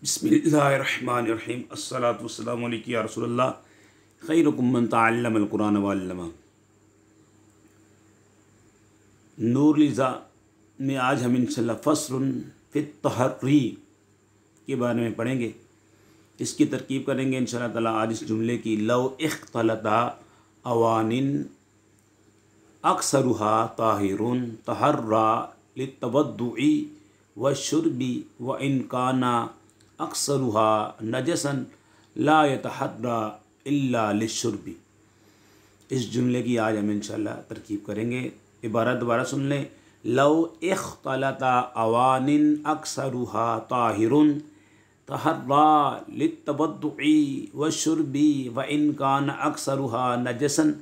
बिस्मिल्लाहिर्रहमानिर्रहीम अस्सलातु वस्सलामु अलैका या रसूलल्लाह खैरुकुम मन तअल्लमल कुरान व अल्लमा। नूरुल इज़ा में आज हम इंशाअल्लाह फ़स्लुन फ़ित तहर्री के बारे में पढ़ेंगे। इसकी तरकीब करेंगे इंशाअल्लाह ताला आज इस जुमले की। लव इख्तलता अवानिन अक्सरुहा ताहिरुन तहर्रा लितवद्दुई व शुरबी व इनकाना अक्सरुहा नजसन ला यतहर्रा इल्ला लिशुरबी। इस जुमले की आज हम इंशाअल्लाह तरकीब करेंगे। इबारत दोबारा सुन लें। लव इख्तलता अवानिन अक्सरुहा ताहिरुन तहर्रा लितवद्दुई व शुरबी व इनकाना अक्सरुहा नजसन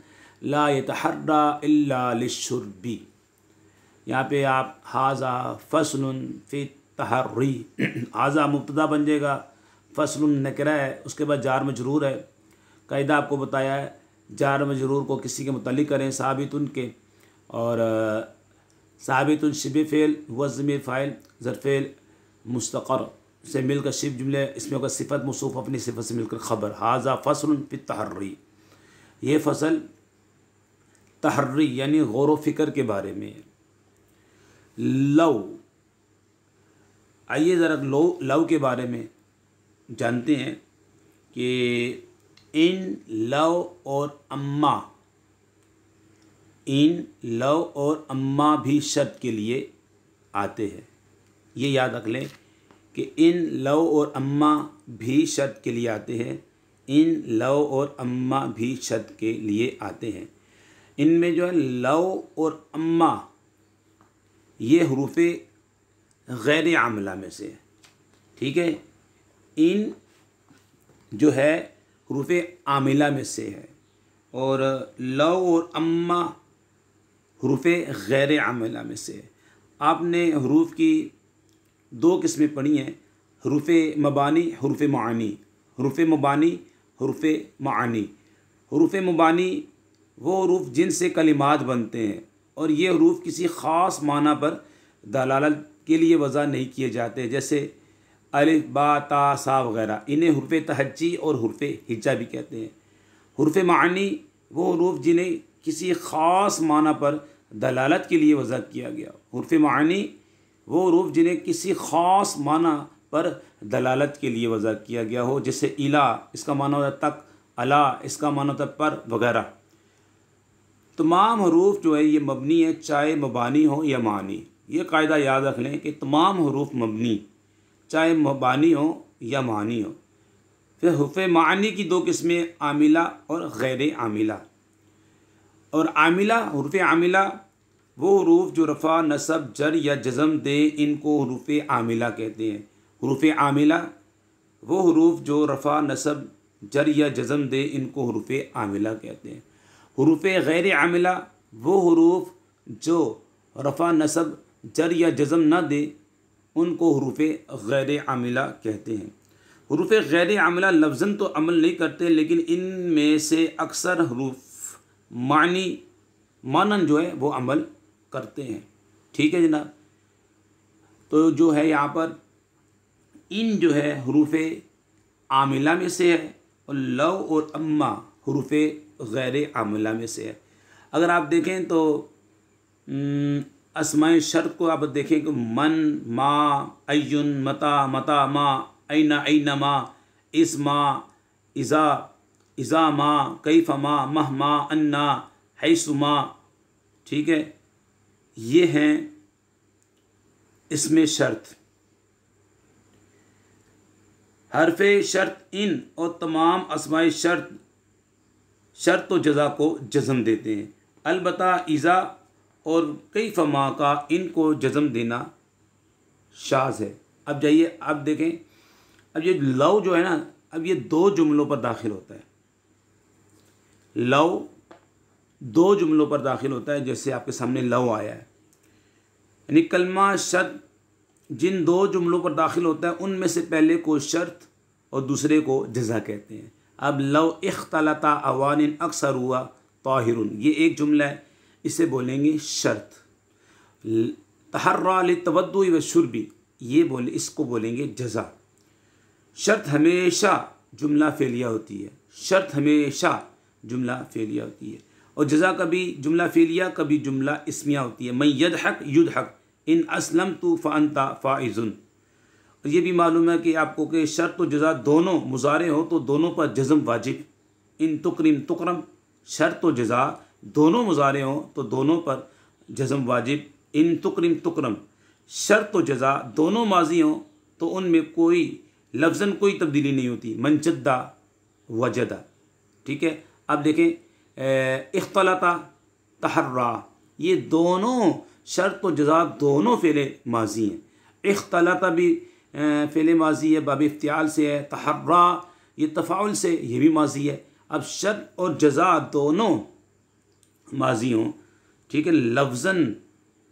ला यतहर्रा इल्ला लिशुरबी। यहाँ पे आप हाजा फ़स्लुन फ़ित तहर्री, हाजा मुब्तदा बन जाएगा, फ़स्लुन नकरा है, उसके बाद जार मजरूर है। कायदा आपको बताया है, जार मजरूर को किसी के मुतल्लिक़ करें साबितुन के, और साबितुन शिबे फ़ेल व ज़मीर फ़ाइल ज़रफ़ेल मुस्तक़र से मिलकर शिब जुमले, इसमें होगा सिफ़त मौसूफ़ अपनी सिफ़त से मिलकर ख़बर। हाजा फ़स्लुन फ़ित तहर्री, ये फ़सल तहर्री यानी गौर व फ़िक्र के बारे में। लव, आइए ज़रा लव के बारे में जानते हैं कि इन, लव और अम्मा, इन, लव और अम्मा भी शर्त के लिए आते हैं। ये याद रख लें कि इन, लव और अम्मा भी शर्त के लिए आते हैं। इन, लव और अम्मा भी शर्त के लिए आते हैं। इनमें जो है लव और अम्मा ये हरूफ़े गैर आमिला में से है। ठीक है, इन जो है हरूफ़े आमिला में से है, और लव और अम्मा हरूफ़े गैर आमिला में से है। आपने हरूफ़ की दो किस्में पढ़ी हैं, हरूफ़े मबानी, हरूफ़े मानी। हरूफ़े मबानी, हरूफ़े मानी। हरूफ़े मबानी वो हरूफ़ जिनसे कलिमात बनते हैं, और ये हरूफ़ किसी ख़ास माना पर दलालत के लिए वज़ा नहीं किए जाते, जैसे अलिफ बा ता सा वगैरह। इन्हें हुर्फ़े तहज्जी और हुर्फ़े हिज्जा भी कहते हैं। हुर्फ़े मानी वो हरूफ़ जिन्हें किसी ख़ास माना पर दलालत के लिए वज़ा किया गया। हुर्फ़े मानी वो हरूफ़ जिन्हें किसी ख़ास माना पर दलालत के लिए वज़ा किया गया हो, जैसे इला इसका माना होता है तक, अला इसका माना होता है पर वगैरह। तमाम हरूफ़ जो है ये मबनी है, चाहे मबानी हो या मानी। ये कायदा याद रख लें कि तमाम हरूफ़ मबनी, चाहे मबानी हो या मानी हो। फिर हुर्फ़े मानी की दो किस्में, आमिला और गैर आमिला। और आमिला, हुर्फ़े आमिला वो हरूफ़ जो रफ़ा नसब जर या जज़म दे, इनको हुर्फ़े आमिला कहते हैं। हुर्फ़े आमिला वो हरूफ़ जो रफ़ा नसब जर या जज़म दे, इनको हुर्फ़े आमिला कहते हैं। हुरूफ़े गैर आमिला वो हरूफ़ जो रफ़ा नसब जर या जज़म न दे, उनको हुरूफ़े गैर आमिला कहते हैं। हुरूफ़े गैर आमिला लफ्ज़न तो अमल नहीं करते, लेकिन इनमें से अक्सर हरूफ़ मानन जो है वो अमल करते हैं। ठीक है जनाब, तो जो है यहाँ पर इन जो है हुरूफ़े आमिला में से है, और लव और अम्मा हुरूफ़े गैर आमिला में से है। अगर आप देखें तो अस्माए शर्त को आप देखें कि मन, मा, अय्युन, मता, मता मा, ऐना, ऐना मा, इस्मा, इज़ा, इज़ा मा, कैफ़ मा, मह मा, अन्ना, हैसु मा। ठीक है, ये हैं इसमें शर्त। हरफ़े शर्त इन और तमाम अस्माए शर्त व जज़ा को जज़म देते हैं। अलबत्ता इज़ा और कई फमा का इनको जज़म देना शाज़ है। अब जाइए, अब देखें, अब ये लव जो है ना, अब ये दो जुमलों पर दाखिल होता है। लव दो जुमलों पर दाखिल होता है, जैसे आपके सामने लव आया है, यानी कलमा शर्त जिन दो जुमलों पर दाखिल होता है, उनमें से पहले को शर्त और दूसरे को जज़ा कहते हैं। अब लव इख्तलता अवानिन अक्सर हुआ ताहिरुन, ये एक जुमला है, इसे बोलेंगे शर्त। तहर्रा लितवद्दुई व शुरबी, ये इसको बोलेंगे जज़ा। शर्त हमेशा जुमला फ़ेलिया होती है, शर्त हमेशा जुमला फ़ेलिया होती है। और जज़ा कभी जुमला फ़ेलिया, कभी जुमला इस्मिया होती है। मैं यदहक युदहक, इन असलम तु फ़अंता फ़ाइज़ुन। और ये भी मालूम है कि आपको कि शर्त और जज़ा दोनों मुज़ारे हो तो दोनों पर जज़म वाजिब। इन तुकरिम तुकरम, शर्त और जज़ा दोनों मुज़ारे हों तो दोनों पर जज़म वाजिब। इन तुकरिम तुकरम, शर्त और जज़ा दोनों माजी हों तो उनमें कोई लफ्ज़न कोई तब्दीली नहीं होती। मनजद्दा वजदा, ठीक है। अब देखें इख्तलता तहर्रा, ये दोनों शर्त और जज़ा दोनों फ़ेले माजी हैं। इख्तलता भी फ़ेले माजी है, बाब इफ्तियाल से है। तहर्रा ये तफ़ाउल से, ये भी माजी है। अब शर्त और जज़ा दोनों माजी हों, ठीक है, लफ्ज़न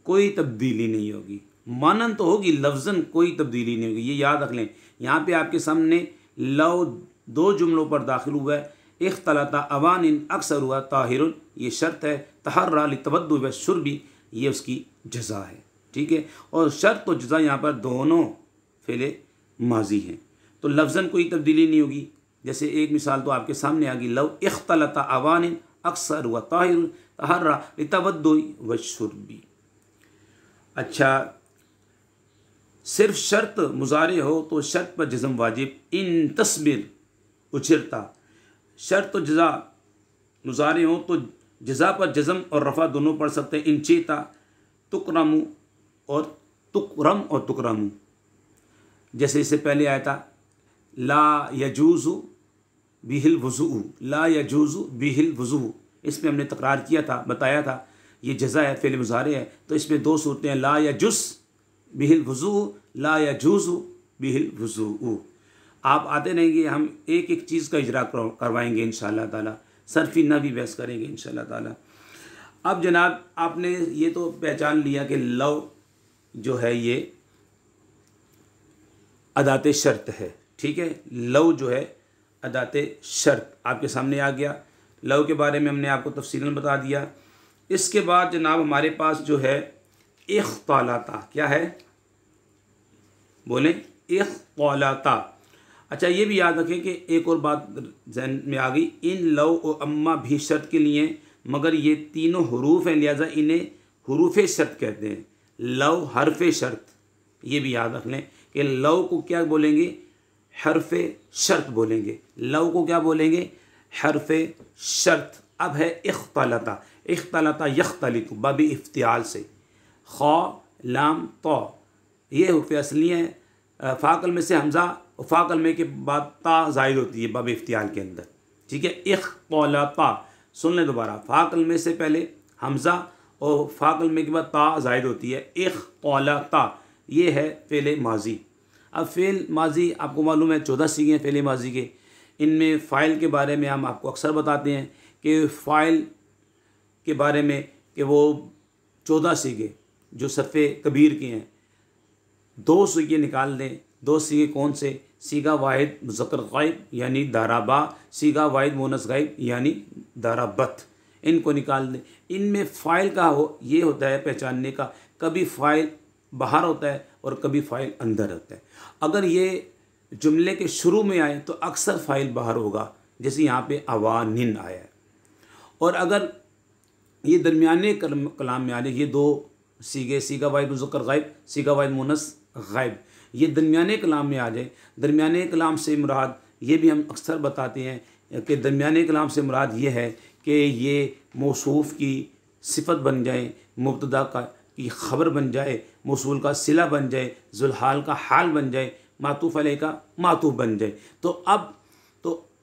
कोई तब्दीली नहीं होगी। मानन तो होगी, लफ्ज़न कोई तब्दीली नहीं होगी, ये याद रख लें। यहाँ पे आपके सामने लव दो जुमलों पर दाखिल हुआ है। इख्तलता अवानिन अक्सर हुआ ताहिरुन, ये शर्त है। तहर्रा लितवद्दु व शुर्बी, ये उसकी जज़ा है, ठीक है। और शर्त और जज़ा यहाँ पर दोनों फ़ेले माजी हैं तो लफ्ज़न कोई तब्दीली नहीं होगी। जैसे एक मिसाल तो आपके सामने आ गई, लव इख्तलता अवानिन अक्सर हुआ ताहिरुन तहर्रा लितवद्दु व शुर्बी। अच्छा, सिर्फ शर्त मुज़ारे हो तो शर्त पर जज़म वाजिब। इन तस्बिर उछिरता, शर्त और जज़ा मुज़ारे हो तो जज़ा पर जज़म और रफ़ा दोनों पढ़ सकते हैं। इन चेता तुकरमु और तुकरम और तुकरमु, जैसे इससे पहले आया था ला यजूज़ु बिहिल वज़ू, ला यजूज़ु बिहिल वज़ू, इसमें हमने तकरार किया था, बताया था ये जज़ा है, फ़ेल मुज़ारे है। तो इसमें दो सूरतें हैं, ला यजुस बिहिल वज़ू, ला यजूज़ु बिहिल वज़ू। आप आते रहेंगे, हम एक एक चीज़ का इजरा करवाएंगे इंशाअल्लाह ताला, सरफ़ी ना भी बहस करेंगे इंशाअल्लाह ताला। अब जनाब आपने ये तो पहचान लिया कि लव जो है ये अदाते शर्त है, ठीक है। लव जो है अदाते शर्त आपके सामने आ गया। लव के बारे में हमने आपको तफसीलन बता दिया। इसके बाद जनाब हमारे पास जो है इख्तलाता, क्या है बोलें, इख्तलाता। अच्छा, ये भी याद रखें कि एक और बात ज़हन में आ गई, इन लव और अम्मा भी शर्त के लिए, मगर ये तीनों हरूफ हैं, लिहाजा इन्हें हरूफ शर्त कहते हैं। लव हरफ शर्त, ये भी याद रख लें कि लव को क्या बोलेंगे, हरफ शर्त बोलेंगे। लव को क्या बोलेंगे, हरफ शर्त। अब है इख्तलता, इख्तलता यख्तलितु बाब इफ्तियाल से, खा लाम तो, ये हुर्फ असली हैं। फ़ाकल में से हमज़ा और फ़ाकल में के बाद ता ज़ायद होती है बाब इफ्तियाल के अंदर, ठीक है। इख्तलता, सुन लें दोबारा, फ़ाकल में से पहले हमज़ा और फ़ाकल में के बाद ता ज़ायद होती है। इख्तलता ये है फ़ेल माजी। अब फ़ेल माजी आपको मालूम है 14 सीगे हैं फ़ेल माजी के। इनमें फ़ाइल के बारे में हम आपको अक्सर बताते हैं कि फ़ाइल के बारे में कि वो 14 सीगे जो सरफ़े कबीर के हैं, 2 सीगे निकाल दें। 2 सीगे कौन से, सीगा वाहिद मुज़क्कर गायब यानी दाराबा, सीगा वाहिद मुअन्नस गायब यानी दाराबत, इनको निकाल दें। इनमें फ़ाइल का ये होता है पहचानने का, कभी फ़ाइल बाहर होता है और कभी फ़ाइल अंदर होता है। अगर ये जुमले के शुरू में आए तो अक्सर फ़ाइल बाहर होगा, जैसे यहाँ पे अवानिन आया है। और अगर ये दरमियाने कलाम में आ जाए, ये 2 सीगे, सीगा वाहिद मुज़क्कर गायब, सीगा वाहिद मुअन्नस गायब, ये दरमियाने कलाम में आ जाए। दरमियाने कलाम से मुराद, ये भी हम अक्सर बताते हैं कि दरमियाने कलाम से मुराद ये है कि ये मौसूफ़ की सिफत बन जाए, मुब्तदा की ख़बर बन जाए, मौसूल का सिला बन जाए, ज़ुलहाल का हाल बन जाए, मातूफ़ अलैह का मातूफ़ बन जाए। तो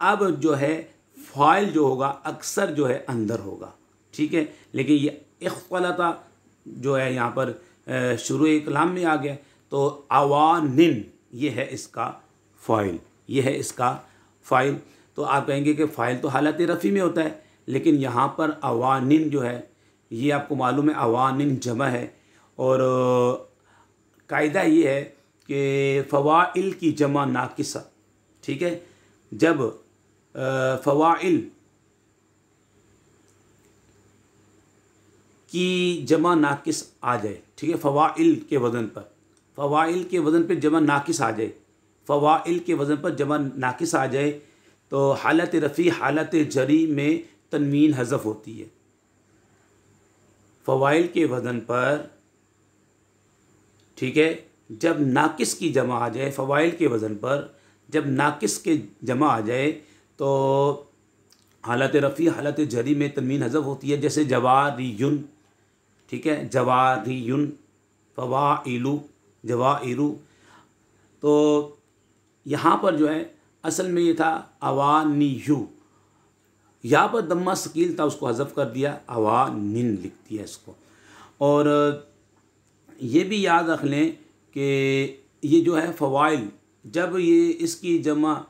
अब जो है फ़ाइल जो होगा अक्सर जो है अंदर होगा, ठीक है। लेकिन ये इख्तलता जो है यहाँ पर शुरू कलाम में आ गया, तो अवानिन ये है इसका फ़ाइल, ये है इसका फ़ाइल। तो आप कहेंगे कि फ़ाइल तो हालत रफ़ी में होता है, लेकिन यहाँ पर अवानिन जो है ये आपको मालूम है अवानिन जमा है। और कायदा ये है कि फ़वाइल की जमा नाकिसा, ठीक है। जब फ़वाइल की जमा नाकिस आ जाए, ठीक है, फ़वाइल के वज़न पर, फ़वाइल के वज़न पर जमा नाकिस आ जाए, फ़वाइल के वज़न पर जमा नाकिस आ जाए तो हालत रफ़ी हालत जरी में तनवीन हज़फ होती है। फ़वाइल के वज़न पर, ठीक है, जब नाकिस की जमा आ जाए, फ़वाइल के वज़न पर जब नाकिस के जमा आ जाए तो हालत रफ़ी हालत जरी में तनवीन हज़फ होती है। जैसे जवारियुन, ठीक है, जवारियुन, फ़वाइलु, जवाइरु। तो यहाँ पर जो है असल में ये था अवानियु, यहाँ पर दम्मा सकील था, उसको हज़फ कर दिया, अवानिन लिख दिया इसको। और ये भी याद रख लें कि ये जो है फ़वाइल, जब ये इसकी जमा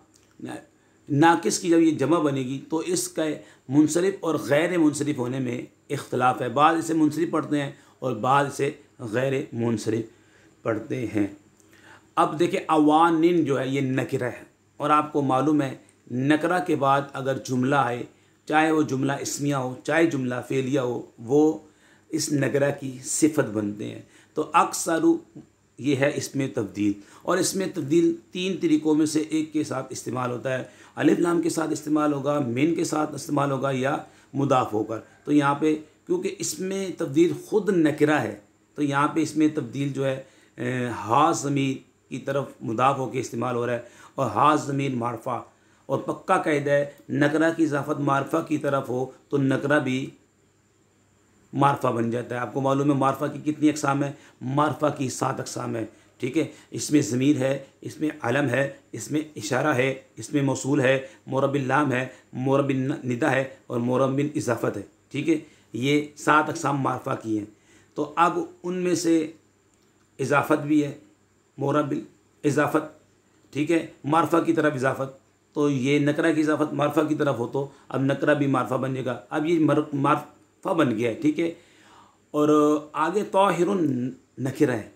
नाकिस की जब ये जमा बनेगी तो इसका मुनसरिफ और गैर मुनसरिफ होने में इख्तलाफ है। बाद इसे मुनसरिफ पढ़ते हैं और बाद इसे गैर मुनसरिफ पढ़ते हैं। अब देखिए अवानिन जो है ये नकरा है, और आपको मालूम है नकरा के बाद अगर जुमला आए, चाहे वो जुमला इस्मिया हो चाहे जुमला फ़ेलिया हो, वो इस नकरा की सिफत बनते हैं। तो अक्सर ये है इसमें तब्दील, और इसमें तब्दील तीन तरीक़ों में से एक के साथ इस्तेमाल होता है। अलिफ लाम के साथ इस्तेमाल होगा, मिन के साथ इस्तेमाल होगा, या मुदाफ़ होकर। तो यहाँ पे क्योंकि इसमें तब्दील ख़ुद नकरा है तो यहाँ पे इसमें तब्दील जो है हा ज़मीर की तरफ मुदाफ़ होकर इस्तेमाल हो रहा है, और हा ज़मीर मारफ़ा, और पक्का कायदा है नकरा की इजाफ़त मारफ़ा की तरफ हो तो नकरा भी मारफ़ा बन जाता है। आपको मालूम है मारफ़ा की कितनी अक़साम है? मारफ़ा की 7 अक़साम है, ठीक है। इसमें ज़मीर है, इसमें अलम है, इसमें इशारा है, इसमें मौसूल है, मुरब्बिल लाम है, मुरब्बिल निदा है, और मुरब्बिल इजाफ़त है, ठीक है। ये 7 अक़साम मारफ़ा की हैं। तो अब उनमें से इजाफ़त भी है, मुरब्बिल इजाफ़त, ठीक है, मारफ़ा की तरफ इजाफ़त। तो ये नकरा की इजाफ़त मारफ़ा की तरफ हो तो अब नकरा भी मारफ़ा बन जाएगा। अब ये मारफ़ा बन गया है, ठीक है। और आगे ताहिरुन नकरा है,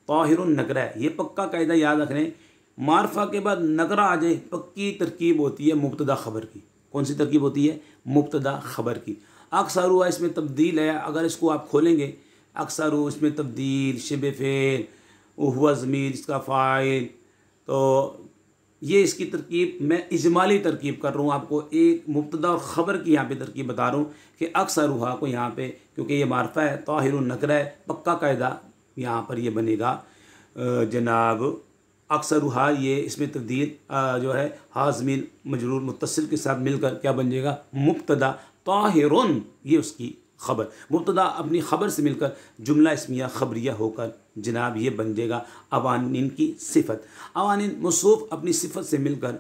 ताहिरुन नकरा है, ये पक्का कायदा याद रखने। मारफ़ा के बाद नकरा आ जाए, पक्की तरकीब होती है मुब्तदा ख़बर की। कौन सी तरकीब होती है? मुब्तदा ख़बर की। अक्सर हुआ इसमें तब्दील है, अगर इसको आप खोलेंगे अक्सर हुआ इसमें तब्दील, शिबे फ़ेल, हुआ ज़मीर, इसका फ़ाइल। तो ये इसकी तरकीब मैं इजमाली तरकीब कर रहा हूँ आपको, एक मुब्तदा और ख़बर की यहाँ पे तरकीब बता रहा हूँ कि अक्सर हुआ को यहाँ पे, क्योंकि ये मारफ़ा है, ताहिरुन नकरा है, पक्का कायदा यहाँ पर ये बनेगा जनाब अक्सर हुआ। ये इसमें तब्दील जो है हाज़मीन मजरूर मुत्तसिल के साथ मिलकर क्या बन जाएगा? मुब्तदा, ताहिरुन ये उसकी ख़बर, मुब्तदा अपनी ख़बर से मिलकर जुमला इस्मिया ख़बरिया होकर जनाब ये बन जाएगा अवानिन की सिफत। अवानिन मौसूफ़ अपनी सिफत से मिलकर,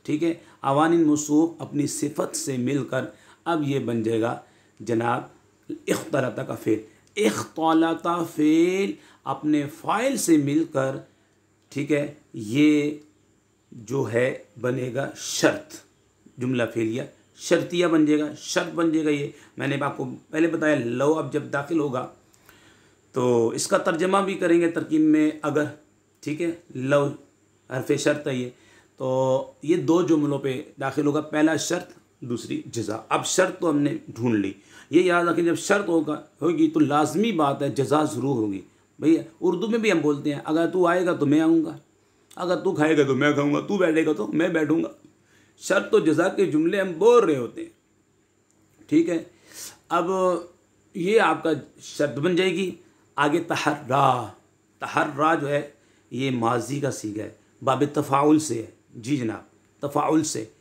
ठीक है, अवानिन मौसूफ़ अपनी सिफत से मिलकर अब ये बन जाएगा जनाब इख्तलता का फ़ेल। इख्तलता फ़ेल अपने फ़ाइल से मिलकर, ठीक है, ये जो है बनेगा शर्त, जुमला फ़ेलिया शर्तिया बन जाएगा, शर्त बन जाएगा। ये मैंने आपको पहले बताया। लो अब जब दाखिल होगा तो इसका तर्जमा भी करेंगे तरकीब में अगर, ठीक है। लो हरफ शर्त है ये, तो ये दो जुमलों पे दाखिल होगा, पहला शर्त दूसरी जज़ा। अब शर्त तो हमने ढूंढ ली, ये याद रखें जब शर्त होगी तो लाजमी बात है जज़ा ज़रूर होगी। भैया उर्दू में भी हम बोलते हैं अगर तू आएगा तो मैं आऊँगा, अगर तू खाएगा तो मैं खाऊँगा, तू बैठेगा तो मैं बैठूँगा। शर्त तो जज़ा के जुमले हम बोल रहे होते हैं, ठीक है। अब ये आपका शर्त बन जाएगी। आगे तहर्रा, तहर्रा जो है ये माजी का सीगा है, बाब तफ़ाउल से है। जी जनाब, तफ़ाउल से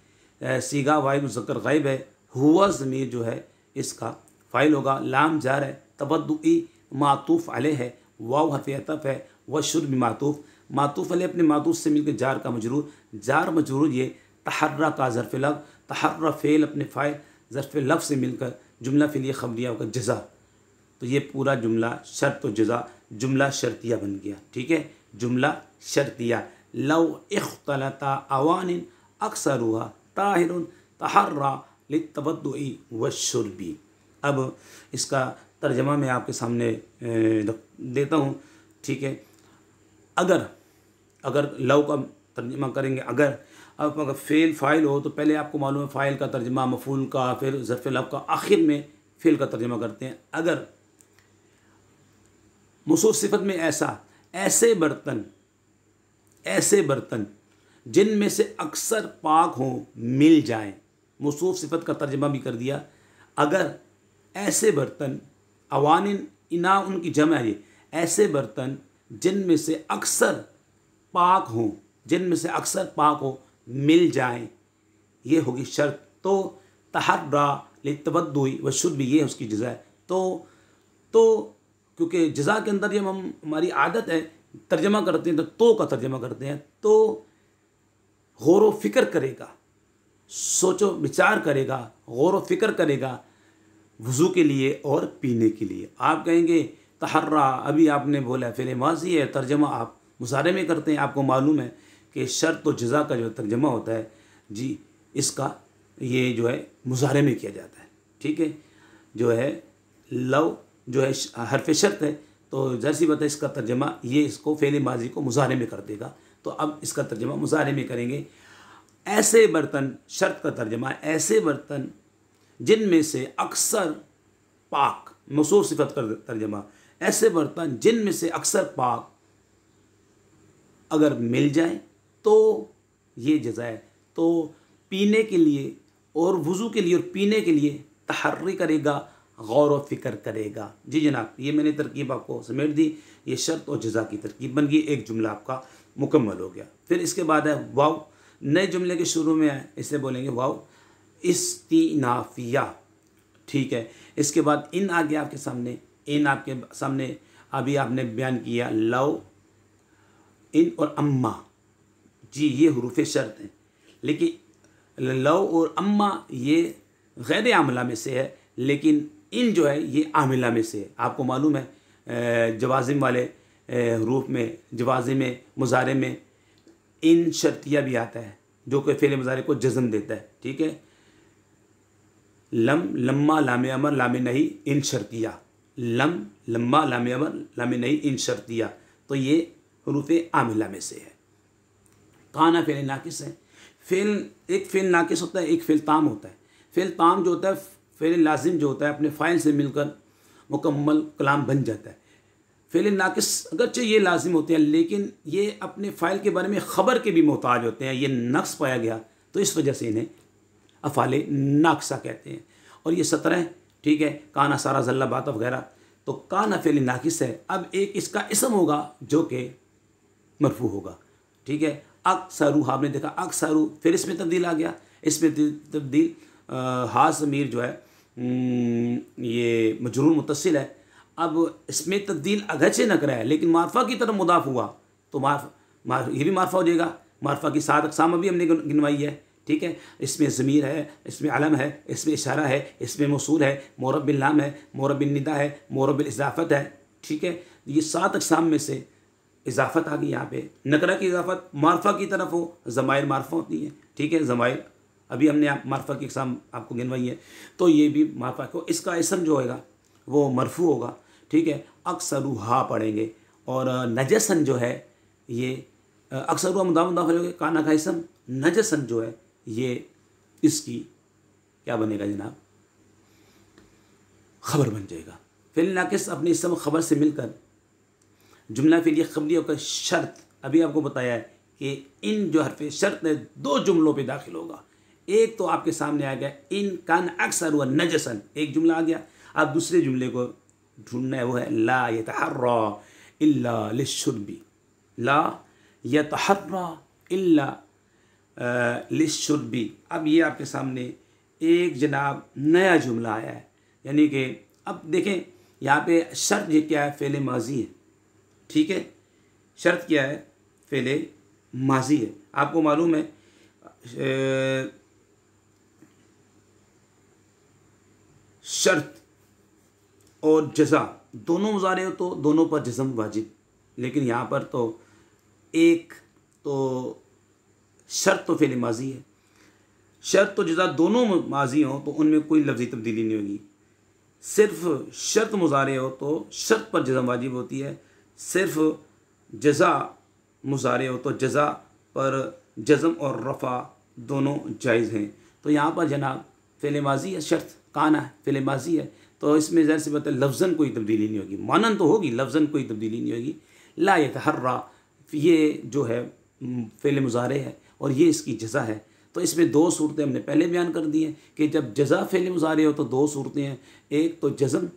सीगा वाहिद मुज़क्कर ग़ाइब है। हुआ ज़मीर जो है इसका फ़ाइल होगा, लाम जार है, तबद्दुई मातूफ़ अलैह है, वाव हर्फ़ अतफ़ है, व शुर्ब मातूफ़, मातूफ़ अलैह अपने मातूफ़ से मिलकर जार का मजरूर, जार मजरूर ये तहर्रा का ज़र्फ़ लफ़, तहर्रा फ़ेल अपने फ़ाइल ज़र्फ़ लफ़ से मिलकर जुमला फ़िलिया ख़बरिया होगा जज़ा। तो ये पूरा जुमला शर्त व जज़ा जुमला शर्तिया बन गया, ठीक है, जुमला शर्तिया। लौ इख्तलता अवानिन अक्सरुहा ताहिरुन तहर्रा लित्तबद्दुई वश्शुर्बी। अब इसका तर्जमा मैं आपके सामने देता हूँ, ठीक है। अगर लौ का तर्जमा करेंगे, अगर फ़ेल फ़ाइल हो तो पहले आपको मालूम है फ़ाइल का तर्जमा मफ़ूल का, फिर ज़र्फ़ लफ़ का, आखिर में फ़ेल का तर्जमा करते हैं। अगर मौसूफ़ सिफ़त में ऐसे बर्तन, ऐसे बर्तन जिनमें से अक्सर पाक हों मिल जाएं। मौसूफ सिफत का तर्जमा भी कर दिया। अगर ऐसे बर्तन, अवानिन इना उनकी जमा है, ऐसे बर्तन जिनमें से अक्सर पाक हों, जिनमें से अक्सर पाक हो मिल जाएं, ये होगी शर्त। तो तहर्रा लितवद्दुई व शुर्ब, ये उसकी जज़ा है। तो क्योंकि जज़ा के अंदर जब हम, हमारी आदत है तर्जमा करते हैं तो का तर्जमा करते हैं, तो गौर व फिक्र करेगा, सोचो विचार करेगा, गौर व फिक्र करेगा वज़ू के लिए और पीने के लिए। आप कहेंगे तहर्रा, अभी आपने बोला फ़िल माज़ी है, तर्जमा आप मुज़ारे में करते हैं। आपको मालूम है कि शर्त और जज़ा का जो तर्जमा होता है जी, इसका ये जो है मुज़ारे में किया जाता है। ठीक है, जो है लव जो है हरफ शर्त है, तो ज़ाहिर सी बात है इसका तर्जमा ये इसको फ़िल माज़ी को मुज़ारे में कर देगा। तो अब इसका तर्जमा मुज़ारे में करेंगे। ऐसे बर्तन, शर्त का तर्जमा ऐसे बर्तन जिनमें से अक्सर पाक, मौसूफ सिफत का तर्जमा ऐसे बर्तन जिनमें से अक्सर पाक अगर मिल जाए तो ये जज़ा है। तो पीने के लिए और वज़ू के लिए और पीने के लिए तहर्री करेगा, गौर व फिक्र करेगा। जी जनाब, ये मैंने तरकीब आपको समेट दी। ये शर्त और जज़ा की तरकीब बन गई, एक जुमला आपका मुकम्मल हो गया। फिर इसके बाद है वाव, नए जुमले के शुरू में है, इसे बोलेंगे वाव इस्तिनाफिया। ठीक है, इसके बाद इन आ गया आपके सामने। इन आपके सामने अभी आपने बयान किया लव, इन और अम्मा, जी ये हुरूफ शर्त हैं। लेकिन लव और अम्मा ये गैर आमिला में से है, लेकिन इन जो है ये आमिला में से है। आपको मालूम है जवाज़िम वाले हरूफ में, जवाज़िम में, मुज़ारे में इन शर्तिया भी आता है जो कि फ़िल मुज़ारे को जज़म देता है। ठीक है, लम, लम्मा, लामे अमर, लामे नहीं, इन शर्तिया। लम, लम्मा, लामे अमर, लामे नहीं, इन शर्तिया। तो ये हरूफ आमिला में से है। काना फ़िल नाकिस है। एक फ़िल नाकिस होता है, एक फ़िल ताम होता है। फ़िल ताम जो होता है, फ़िल लाजिम जो होता है, अपने फ़ाइल से मिलकर मुकम्मल कलाम बन जाता है। फ़िल नाकिस अगरचे ये लाजिम होते हैं, लेकिन ये अपने फ़ाइल के बारे में ख़बर के भी मोहताज होते हैं। ये नक्स पाया गया तो इस वजह से इन्हें अफ़ाले नाकसा कहते हैं। और ये 17, ठीक है, काना, सारा, ज़ल्ला, बात वगैरह। तो काना फ़िल नाकिस है। अब एक इसका इसम होगा जो कि मरफू होगा। ठीक है, अक्सरू, आपने देखा अक्सरू, फिर इसमें तब्दील आ गया। इसमें तब्दील हा ज़मीर जो है ये मजरूर मुत्तसिल है। अब इसमें तब्दील अगरचे न कराए, लेकिन मारफा की तरफ मुदाफ हुआ तो ये भी मारफा हो जाएगा। मारफा की 7 अक़साम अभी हमने गिनवाई है। ठीक है, इसमें ज़मीर है, इसमें अलम है, इसमें इशारा है, इसमें मौसूल है, मोरब बिल नाम है, मोरब बिल निदा है, मोरब बिल इज़ाफ़त है। ठीक है, ये 7 अक़साम में से इज़ाफ़त आ गई। यहाँ पे नकरा की इज़ाफ़त मारफा की तरफ हो, ज़माइर मारफा होती है। ठीक है, ज़माइर अभी हमने मारफा की अक़साम आपको गिनवाई है, तो ये भी मारफा को, इसका इसम जो होगा वो मरफू होगा। ठीक है, अक्सरू हा पढ़ेंगे। और नजसन जो है ये अक्सरू मुदाफ़ मुदाफ़ हो, काना का इसम। नजसन जो है ये इसकी क्या बनेगा जनाब, ख़बर बन जाएगा। फ़िल नाकिस अपने इसम ख़बर से मिलकर जुमला फ़िल ख़बरियों का शर्त अभी आपको बताया है कि इन जो हरफ शर्त है 2 जुमलों पे दाखिल होगा। एक तो आपके सामने आ गया इन कान अक्सर व नजसन, एक जुमला आ गया। आप दूसरे जुमले को ढूंढना है, वो है ला यतहर्रा इल्ला लिश्शुर्बी। ला यतहर्रा इल्ला लिश्शुर्बी। अब ये आपके सामने एक जनाब नया जुमला आया है, यानी कि अब देखें यहाँ पे शर्त ये क्या है, फ़ेल माजी है। ठीक है, शर्त क्या है, फ़ेल माजी है। आपको मालूम है शर्त और जज़ा दोनों मुज़ारे हो तो दोनों पर जज़म वाजिब, लेकिन यहाँ पर तो एक तो शर्त तो फ़ेल माजी है, शर्त तो जज़ा दोनों माजी हो तो उनमें कोई लफ्ज़ी तब्दीली नहीं होगी। सिर्फ शर्त मुज़ारे हो तो शर्त पर जज़म वाजिब होती है, सिर्फ जज़ा मुज़ारे हो तो जज़ा पर जज़म और रफ़ा दोनों जायज़ हैं। तो यहाँ पर जनाब फ़ेल माजी है, शर्त काना है, फ़ेल माजी है, तो इसमें ज़ाहिर सी बात है लफ्ज़न कोई तब्दीली नहीं होगी। मानन तो होगी, लफ्ज़न कोई तब्दीली नहीं होगी। ला यतहर्रा ये जो है फ़ेल मुज़ारे है और ये इसकी जज़ा है। तो इसमें दो सूरतें हमने पहले बयान कर दी हैं कि जब जज़ा फ़ेल मुज़ारे हो तो दो सूरतें हैं, एक तो जज़म,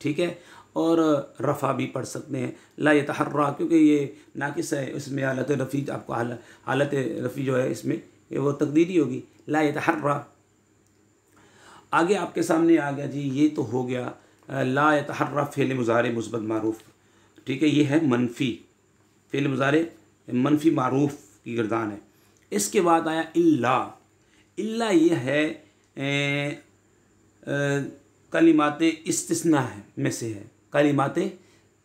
ठीक है, और रफ़ा भी पढ़ सकते हैं। ला यतहर्रा, क्योंकि ये नाकिस है, इसमें हालत रफ़ी, आपको हालत रफ़ी जो है इसमें ये वो तकदीरी होगी, ला यतहर्रा। आगे आपके सामने आ गया जी, ये तो हो गया ला यतहर्रा फ़ेल मुज़ारे मुस्बत मारूफ़, ठीक है, ये है मनफ़ी फ़ेल मुज़ारे मनफ़ी मारूफ़ की गिरदान है। इसके बाद आया इल्ला। इल्ला ये है कलिमात इस्तिस्ना है में से है, कलिमात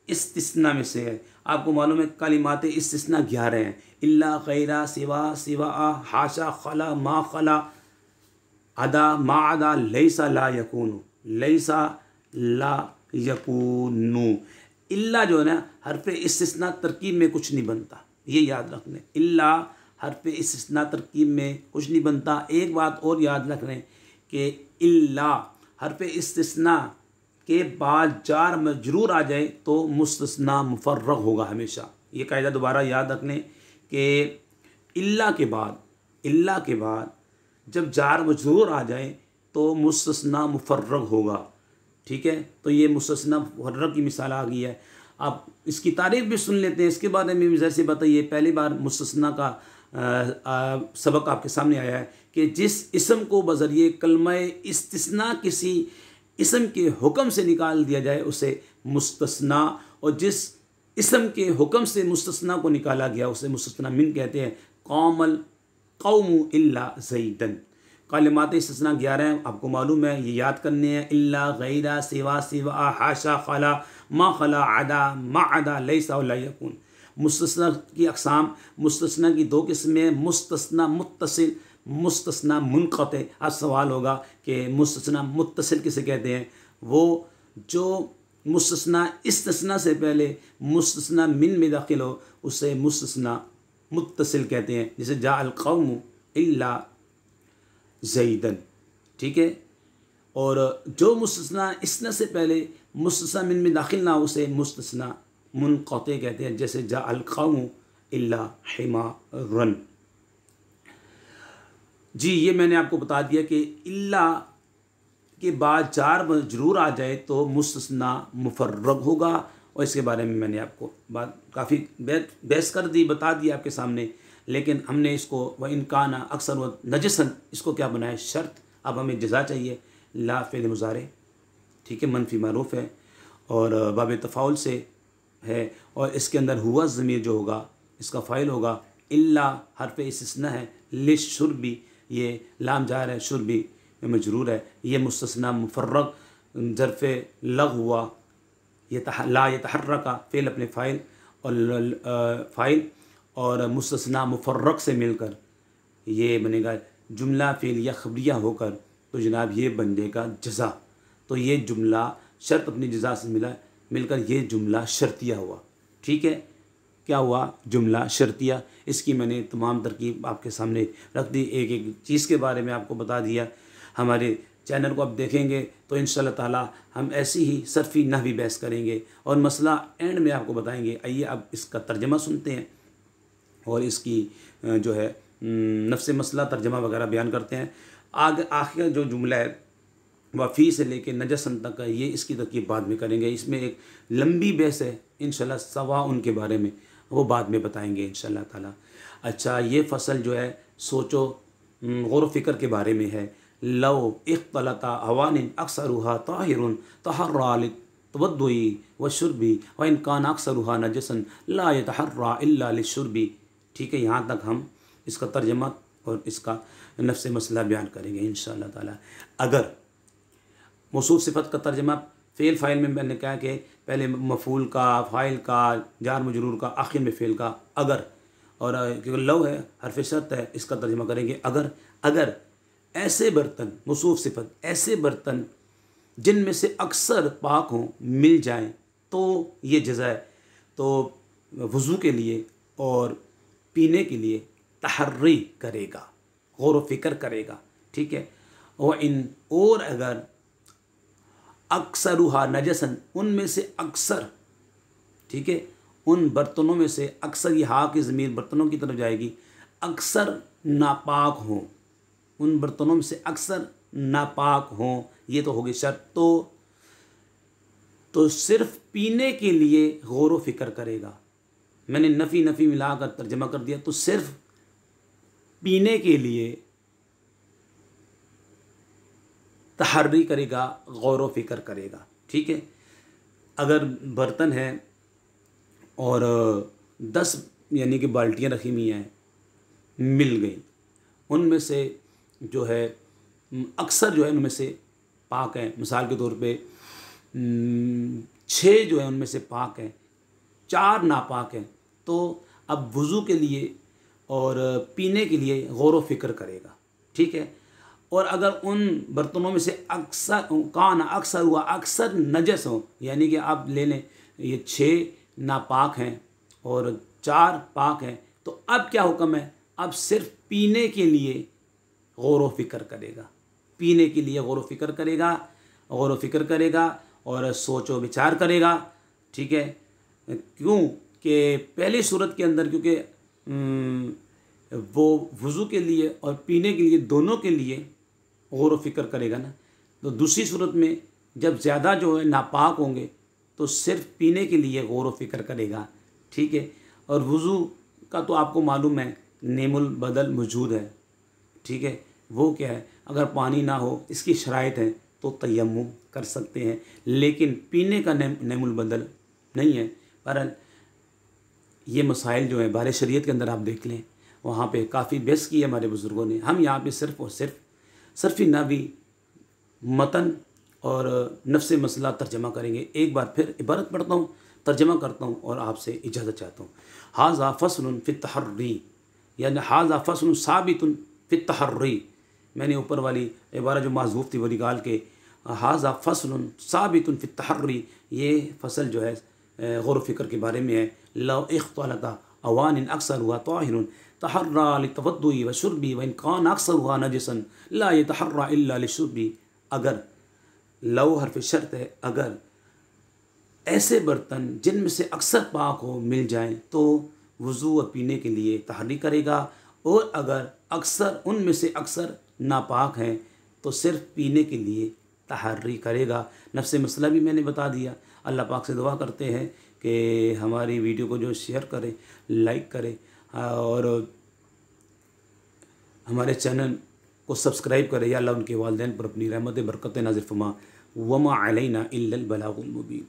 इस्तिस्ना में से है। आपको मालूम है कलिमात इस्तिस्ना 11 हैं, इल्ला, गैरा, सिवा, सिवा, हाशा, खला, मा खला, अदा, मा अदा, लैसा, ला यकूनु, लैसा, ला यकूनु। इल्ला जो है ना, हर्फ इस्तिस्ना तरकीब में कुछ नहीं बनता, ये याद रख लें। इल्ला हर्फ इस्तिस्ना तरकीब में कुछ नहीं बनता। एक बात और याद रख लें कि इल्ला हर्फ इस्तिस्ना के बाद जार मजरूर आ जाए तो मुस्तस्ना मुफर्रग होगा हमेशा। ये कायदा दोबारा याद रख लें कि इल्ला के बाद जब जार मजरूर आ जाए तो मुस्तस्ना मुफर्रग होगा, ठीक है। तो ये मुस्तस्ना मुफर्रग की मिसाल आ गई है। आप इसकी तारीफ़ भी सुन लेते हैं, इसके बारे में भी ज़रा से बताइए। पहली बार मुस्तस्ना का सबक आपके सामने आया है कि जिस इसम को बज़रिए कलमा इस्तिस्ना किसी इसम के हुक्म से निकाल दिया जाए उसे मुस्तस्ना, और जिस इसम के हुक्म से मुस्तस्ना को निकाला गया उसे मुस्तस्ना मिन कहते हैं। कौमल कौमु इल्ला ज़ैदन। कलिमात इस्तिस्ना 11 हैं, आपको मालूम है, ये याद करने हैं। इल्ला, गैरा, सिवा, सिवा, हाशा, खला, मा खला, अदा, मा अदा, लैसा व ला यकून। मुस्तस्ना की अक़साम, मुस्तस्ना की दो किस्में, मुस्तस्ना मुत्तसिल, मुस्तस्ना मुनक़ते। आज सवाल होगा कि मुस्तस्ना मुत्तसिल किसे कहते हैं? वो जो मुस्तस्ना इस्तिस्ना से पहले मुस्तस्ना मिन में दाखिल हो उसे मुस्तस्ना मुत्तसिल कहते हैं। जैसे जा अल कौम इल्ला ज़ैदन, ठीक है। और जो मुस्तस्ना इस्ना से पहले मुस्तस्ना मिन में दाखिल ना हो उसे मुस्तस्ना मुनक़ते कहते हैं। जैसे जा अल कौम इल्ला हिमारन। जी, ये मैंने आपको बता दिया कि इल्ला के बाद जार जरूर आ जाए तो मुस्तस्ना मुफर्रग होगा, और इसके बारे में मैंने आपको बात काफ़ी बहस कर दी, बता दी आपके सामने। लेकिन हमने इसको व इनकाना अक्सर व नजसन इसको क्या बनाया? शर्त। अब हमें जज़ा चाहिए। ला फ़ेल मुज़ारे, ठीक है, मनफ़ी मारूफ़ है और बाब तफ़ाउल से है, और इसके अंदर हुआ ज़मीर जो होगा इसका फ़ाइल होगा। इल्ला हर्फ़ इस्तिस्ना है, लिश्शुर्बी, ये लाम जार है, शुर्बी में मजरूर है। ये मुस्तस्ना मुफर्रग ज़र्फ़ लग हुआ। ये ला यतहर्रका फ़ेल अपने फ़ाइल और मुस्तस्ना मुफर्रग से मिलकर ये बनेगा जुमला फ़ेल या खबरिया होकर, तो जनाब ये बन जाएगा जज़ा। तो ये जुमला शर्त अपनी जज़ा से मिलकर ये जुमला शर्तिया हुआ, ठीक है। क्या हुआ? जुमला शर्तिया। इसकी मैंने तमाम तरकीब आपके सामने रख दी, एक एक चीज़ के बारे में आपको बता दिया। हमारे चैनल को अब देखेंगे तो इंशाअल्लाह ताला हम ऐसी ही सरफ़ी नहवी बहस करेंगे और मसला एंड में आपको बताएंगे। आइए अब इसका तर्जमा सुनते हैं और इसकी जो है नफ्स मसला तर्जमा वगैरह बयान करते हैं। आखिर जो जुमला है वफ़ी से लेके नजसन तक है, ये इसकी तरकीब बाद में करेंगे। इसमें एक लंबी बहस है इंशाअल्लाह सवा उनके बारे में, वो बाद में बताएंगे इंशाअल्लाह ताला। अच्छा, ये फ़सल जो है सोचो गौर फ़िक्र के बारे में है। लव इख्तलता अवानिन अक्सरुहा ताहिरुन तहर्रा लितवद्दुई व शुर्बी व इन कान अक्सरुहा नजसन ला यतहर्रा इल्ला लिशुर्बी, ठीक है। यहाँ तक हम इसका तर्जमा और इसका नफ्स मसला बयान करेंगे इंशाअल्लाह ताला। अगर मौसूफ सिफ़त का तर्जमा फ़ेल फ़ाइल में मैंने कहा कि पहले मफ़ूल का, फ़ाइल का, जार मजरूर का, आखिर में फ़ेल का अगर, और क्योंकि लव है हरफ़ शर्त है, इसका तर्जमा करेंगे अगर ऐसे बर्तन, मौसूफ सिफ़त ऐसे बर्तन जिनमें से अक्सर पाक हों मिल जाएं तो ये जज़ा है। तो वज़ू के लिए और पीने के लिए तहर्री करेगा, गौर व फ़िक्र करेगा, ठीक है। और अगर अक्सरुहा नजसन, उनमें से अक्सर, ठीक है, उन बर्तनों में से अक्सर, ये हा की ज़मीर बर्तनों की तरफ जाएगी, अक्सर नापाक हों, उन बर्तनों में से अक्सर नापाक हों, ये तो होगी शर्त। तो सिर्फ पीने के लिए गौर व फिक्र करेगा। मैंने नफ़ी नफ़ी मिलाकर तर्जमा कर दिया। तो सिर्फ पीने के लिए तहर्री करेगा, गौर व फिक्र करेगा। ठीक है। अगर बर्तन है और 10 यानी कि बाल्टियाँ रखी हुई हैं, मिल गई, उनमें से जो है अक्सर जो है उनमें से पाक हैं। मिसाल के तौर पे 6 जो है उनमें से पाक हैं, 4 नापाक हैं। तो अब वज़ू के लिए और पीने के लिए गौर व फिक्र करेगा। ठीक है। और अगर उन बर्तनों में से अक्सर काना अक्सर हुआ अक्सर नजस हो, यानी कि आप ले लें ये 6 नापाक हैं और 4 पाक हैं, तो अब क्या हुक्म है? अब सिर्फ पीने के लिए गौर व फिक्र करेगा, पीने के लिए गौर व फिक्र करेगा, गौर व फिक्र करेगा और सोच व विचार करेगा। ठीक है। क्यों कि पहली सूरत के अंदर, क्योंकि वो वज़ू के लिए और पीने के लिए, दोनों के लिए गौर व फिक्र करेगा ना, तो दूसरी सूरत में जब ज़्यादा जो है नापाक होंगे तो सिर्फ पीने के लिए गौर व फिक्र करेगा। ठीक है। और वज़ू का तो आपको मालूम है नेमुल बदल मौजूद है। ठीक है। वो क्या है? अगर पानी ना हो, इसकी शराइत है, तो तयम्मुम कर सकते हैं, लेकिन पीने का नेमुल बदल नहीं है। पर ये मसाइल जो है बारे शरीयत के अंदर आप देख लें, वहाँ पे काफ़ी बहस की है हमारे बुज़ुर्गों ने। हम यहाँ पे सिर्फ़ और सिर्फ सर्फ़ी नावी मतन और नफ्स मसला तर्जमा करेंगे। एक बार फिर इबारत पढ़ता हूँ, तर्जमा करता हूँ और आपसे इजाज़त चाहता हूँ। हाज़ा फ़स्लुन फ़ी तहर्री, यानी हाज़ा फ़स्लुन साबितुन फ़ी तहर्री। मैंने ऊपर वाली इबारत जो माज़ूफ़ थी वो निकाल के, हाज़ा फ़स्लुन साबितुन फ़ी तहर्री, ये फ़सल जो है गौर व फिक्र के बारे में है। लौ इख्तलता अवानिन अक्सर हुआ ताहिरुन तहर्रा लितवद्दुई व शुर्बी व इन कान अक्सर हुआ नजसन ला यतहर्रा इल्ला लिशुर्बी। अगर लौ हर्फ शर्त है, अगर ऐसे बर्तन जिनमें से अक्सर पाक हो मिल जाएं तो वज़ू व पीने के लिए तहर्री करेगा, और अगर अक्सर उनमें से अक्सर नापाक हैं तो सिर्फ पीने के लिए तहर्री करेगा। नफ्स मसला भी मैंने बता दिया। अल्लाह पाक से दुआ करते हैं कि हमारी वीडियो को जो शेयर करें, लाइक करें और हमारे चैनल को सब्सक्राइब करें। या अल्लाह उनके वालिदैन पर अपनी रहमत बरकत नाज़िल फरमा। वमा अलैना इल्लल बलागुल मुबीन।